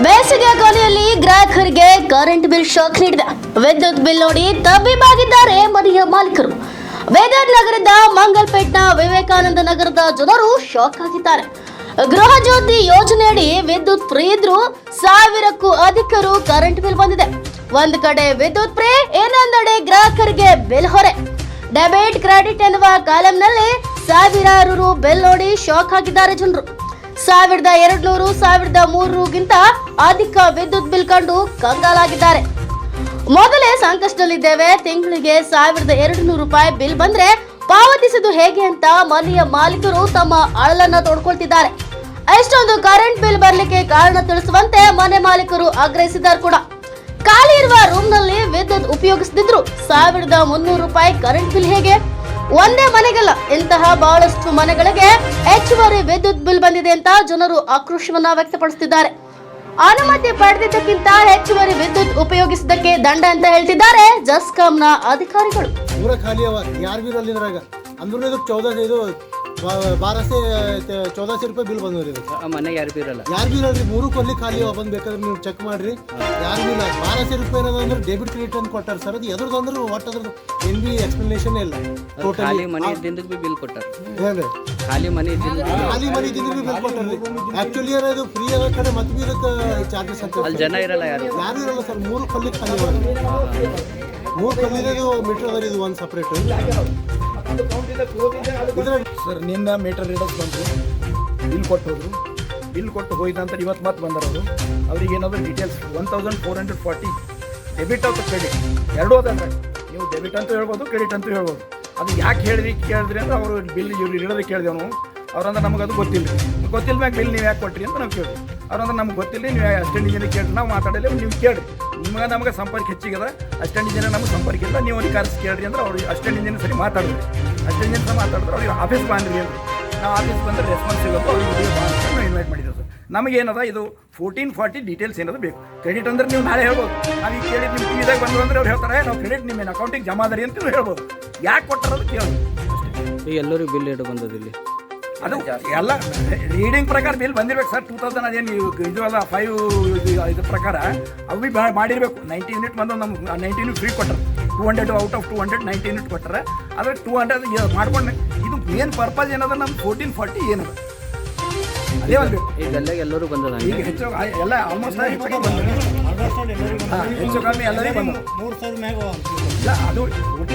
ಬೇಸಿಗೆ ಕೊನೆಯಲ್ಲಿ ಗ್ರಾಹಕರಿಗೆ ಕರೆಂಟ್ ಬಿಲ್ ಶಾಕ್ ನೀಡಿದೆ. ವಿದ್ಯುತ್ ಬಿಲ್ ನೋಡಿ ತಬ್ಬಿಬ್ಬಾಗಿದ್ದಾರೆ ಮನೆಯ ಮಾಲೀಕರು. ವೇದಾರ್ ನಗರದ ಮಂಗಲ್ಪೇಟ್ನ ವಿವೇಕಾನಂದ ನಗರದ ಜನರು ಶಾಕ್ ಆಗಿದ್ದಾರೆ. ಗೃಹ ಜ್ಯೋತಿ ಯೋಜನೆಯಡಿ ವಿದ್ಯುತ್ ಫ್ರೀ ಇದ್ರೂ 1000ಕ್ಕೂ ಅಧಿಕ ಕರೆಂಟ್ ಬಿಲ್ ಬಂದಿದೆ. ಒಂದು ಕಡೆ ವಿದ್ಯುತ್ ಫ್ರೀ, ಇನ್ನೊಂದೆಡೆ ಗ್ರಾಹಕರಿಗೆ ಬಿಲ್ ಹೊರೆ. ಡೆಬಿಟ್ ಕ್ರೆಡಿಟ್ ಎನ್ನುವ ಕಾಲಂನಲ್ಲಿ ಸಾವಿರಾರು ಬಿಲ್ ನೋಡಿ ಶಾಕ್ ಆಗಿದ್ದಾರೆ ಜನರು. 1200 1300ಗಿಂತ ಅಧಿಕ ವಿದ್ಯುತ್ ಬಿಲ್ ಕಂಡು ಕಂಗಾಲಾಗಿದ್ದಾರೆ. ಮೊದಲೇ ಸಂಕಷ್ಟದಲ್ಲಿದ್ದೇವೆ, ತಿಂಗಳಿಗೆ 1200 ರೂಪಾಯಿ ಬಿಲ್ ಬಂದ್ರೆ ಪಾವತಿಸುವುದು ಹೇಗೆ ಅಂತ ಮನೆಯ ಮಾಲೀಕರು ತಮ್ಮ ಅಳಲನ್ನ ತೋಡ್ಕೊಳ್ತಿದ್ದಾರೆ. ಎಷ್ಟೊಂದು ಕರೆಂಟ್ ಬಿಲ್ ಬರ್ಲಿಕ್ಕೆ ಕಾರಣ ತಿಳಿಸುವಂತೆ ಮನೆ ಮಾಲೀಕರು ಆಗ್ರಹಿಸಿದ್ದಾರೆ ಕೂಡ. ಖಾಲಿ ಇರುವ ರೂಮ್ ನಲ್ಲಿ ವಿದ್ಯುತ್ ಉಪಯೋಗಿಸದಿದ್ರು 1300 ರೂಪಾಯಿ ಕರೆಂಟ್ ಬಿಲ್ ಹೇಗೆ? ಒಂದೇ ಮನೆಗಲ್ಲ, ಇಂತಹ ಬಹಳಷ್ಟು ಮನೆಗಳಿಗೆ ಹೆಚ್ಚುವರಿ ವಿದ್ಯುತ್ ಬಿಲ್ ಬಂದಿದೆ ಅಂತ ಜನರು ಆಕ್ರೋಶವನ್ನ ವ್ಯಕ್ತಪಡಿಸುತ್ತಿದ್ದಾರೆ. ಅನುಮತಿ ಪಡೆದಿದ್ದಕ್ಕಿಂತ ಹೆಚ್ಚುವರಿ ವಿದ್ಯುತ್ ಉಪಯೋಗಿಸಿದ್ದಕ್ಕೆ ದಂಡ ಅಂತ ಹೇಳ್ತಿದ್ದಾರೆ ಜಸ್ಕಾಂನ ಅಧಿಕಾರಿಗಳು. ಪೂರ ಖಾಲಿ ಅವ ಯಾರು ಬಿ ಇದ್ರಾಗ ಅಂದ್ರೂ ಇದು 1400 ರೂಪಾಯಿ ಬಿಲ್ ಬಂದ್ರಿ. ಮನೆ ಯಾರು ಬಿ ಇರಲ್ಲ, ಮೂರು ಕೊಲ್ಲಿ ಖಾಲಿ ಅವ. ಬಂದ್ ಬೇಕಾದ್ರೆ ನೀವು ಚೆಕ್ ಮಾಡ್ರಿ, ಯಾರು ಬಿ ಇಲ್ಲ. 1200 ರೂಪಾಯಿ ಏನಂದ್ರೆ ಡೆಬಿಟ್ ಕ್ರೆಡಿಟ್ ಅಂತ ಕೊಟ್ಟಾರ ಸರ್. ಅದು ಎದ್ರದ್ದು ಅಂದ್ರೆ ಒಟ್ಟು ಅದ್ರದ್ದು ಏನ್ ಬಿ ಎಕ್ಸ್ಪ್ಲನೇಷನ್ ಇಲ್ಲ. ಖಾಲಿ ಮನೆ ಇದ್ದಿಂದ ಬಿ ಬಿಲ್ ಕೊಟ್ಟಾರ. ಹೇಳ್ರಿ, ಖಾಲಿ ಮನೆ ಇದ್ದಿಂದ ಬಿ ಬಿಲ್ ಕೊಟ್ಟಾರ್ರಿ. ಆಕ್ಚುಲಿ ಇದು ಫ್ರೀ ಆದ ಕಡೆ ಮತ್ತೆ ಬಿ ಇದಕ್ಕೆ ಚಾರ್ಜಸ್ ಅಂತ ಅಲ್ಲಿ ಜನ ಇರಲ್ಲ, ಯಾರು ಇರಲ್ಲ ಸರ್. ಮೂರು ಕೊಲ್ಲಿ ಖಾಲಿ ಅವ. ಮೂರು ಕಲ್ಲಿದು ಮೀಟರ್ ಅದ. ಇದು ಒಂದು ಸಪ್ರೇಟ್ ಸರ್. ನಿನ್ನ ಮೀಟರ್ ರೀಡರ್ಸ್ ಬಂದರು, ಬಿಲ್ ಕೊಟ್ಟು ಹೋದ್ರು. ಬಿಲ್ ಕೊಟ್ಟು ಹೋಯ್ತು ಅಂತ ಇವತ್ತು ಮತ್ತೆ ಬಂದರು. ಅವ್ರಿಗೆ ಏನಾದರೂ ಡೀಟೇಲ್ಸ್ 1440 ಡೆಬಿಟ್ ಮತ್ತು ಕ್ರೆಡಿಟ್ ಎರಡೂ ಅದಂದ್ರೆ ನೀವು ಡೆಬಿಟ್ ಅಂತೂ ಹೇಳ್ಬೋದು, ಕ್ರೆಡಿಟ್ ಅಂತೂ ಹೇಳ್ಬೋದು. ಅದು ಯಾಕೆ ಕೇಳಿದ್ರಿ ಅಂದ್ರೆ ಅವರು ಬಿಲ್ ಇವ್ರು ಇಡೋದು ಕೇಳಿದೆವು ನಾವು. ಅವ್ರಂದ್ರೆ ನಮಗೆ ಅದು ಗೊತ್ತಿಲ್ಲ ಮ್ಯಾಗ ಬಿಲ್ ನೀವು ಯಾಕೆ ಕೊಟ್ರಿ ಅಂತ ನಾವು ಕೇಳಿದ್ವಿ. ಅವ್ರಂದ್ರೆ ನಮ್ಗೆ ಗೊತ್ತಿಲ್ಲ, ನೀವು ಅಷ್ಟೆಂಟ್ ಇಂಜಿನಿಯರ್ ಕೇಳಿ ನಾವು ಮಾತಾಡಲಿ, ನೀವು ಕೇಳಿ. ನಮಗೆ ಸಂಪರ್ಕ ಹೆಚ್ಚಿಗದ, ಅಷ್ಟೆಂಟ್ ಇಂಜಿನಿಯರ್ ನಮಗೆ ಸಂಪರ್ಕ ಇಲ್ಲ, ನೀವು ಅವ್ರಿಗೆ ಕರೆಸಿ ಕೇಳ್ರಿ ಅಂದ್ರೆ ಅವ್ರು ಅಷ್ಟೆಂಟ್ ಇಂಜಿನಿಯರ್ ಸರಿ ಮಾತಾಡಿದ್ರಿ. ಅಷ್ಟೆಂಟ್ ಇಂಜಿನಿಯರ್ ಮಾತಾಡಿದ್ರೆ ಅವ್ರಿಗೆ ಆಫೀಸ್ ಬಂದ್ರಿ ಅಂತ. ನಾವು ಆಫೀಸ್ ಬಂದರೆ ರೆಸ್ಪಾನ್ಸ್ ಸಿಗೋದು ಅವ್ರಿಗೆ ವಿಡಿಯೋ ನಾವು ಇನ್ವೈಟ್ ಮಾಡಿದ್ದೇವೆ ಸರ್. ನಮಗೇನದ ಇದು 1440 ಡೀಟೇಲ್ಸ್ ಏನಾದ್ರು ಬೇಕು. ಕ್ರೆಡಿಟ್ ಅಂದ್ರೆ ನೀವು ನಾಳೆ ಹೇಳ್ಬೋದು, ನಾವು ಈಗ ಕೇಳಿ ನಿಮ್ಮ ಟಿವಿದಾಗ ಬಂದು ಅಂದ್ರೆ ಅವ್ರು ಹೇಳ್ತಾರೆ ನಾವು ಕ್ರೆಡಿಟ್ ನಿಮ್ಮ ಅಕೌಂಟಿಗೆ ಜಮಾದಾರಿ ಅಂತ ಹೇಳ್ಬೋದು. ಯಾಕೆ ಕೊಟ್ಟಾರದು ಕೇಳೋದು ಈಗ ಎಲ್ಲರಿಗೂ ಬಿಲ್ ಇಟ್ಟು ಬಂದದಿಲ್ಲಿ. ಅದು ಎಲ್ಲ ರೀಡಿಂಗ್ ಪ್ರಕಾರ ಬಿಲ್ ಬಂದಿರ್ಬೇಕು ಸರ್. 2000 ಅದೇನು ಇದು ಅಲ್ಲ 5 ಇದ್ರ ಪ್ರಕಾರ ಅವು ಭೀ ಮಾಡಿರಬೇಕು. 90 ಯೂನಿಟ್ ಬಂದು ನಮ್ಗೆ 90 ಯೂನಿಟ್ ಫ್ರೀ ಕೊಟ್ಟರು. 200 ಔಟ್ ಆಫ್ 200 90 ಯೂನಿಟ್ ಕೊಟ್ಟರೆ. ಆದರೆ 200 ಮಾಡ್ಕೊಂಡು ಇದು ಮೇನ್ ಪರ್ಪಸ್ ಏನದ ನಮ್ಮ 1440 ಏನದ ಅದೇ ಒಂದು ಈಗೆಲ್ಲ ಎಲ್ಲರೂ ಬಂದದ. ಈಗ ಹೆಚ್ಚು ಎಲ್ಲ ಆಲ್ಮೋಸ್ಟ್ ಹೆಚ್ಚು ಕಮ್ಮಿ ಬಂದ, ಹೆಚ್ಚು ಕಮ್ಮಿ ಎಲ್ಲರಿಗೂ ಬಂದ. 3000 ಮ್ಯಾಗ ಇಲ್ಲ ಅದು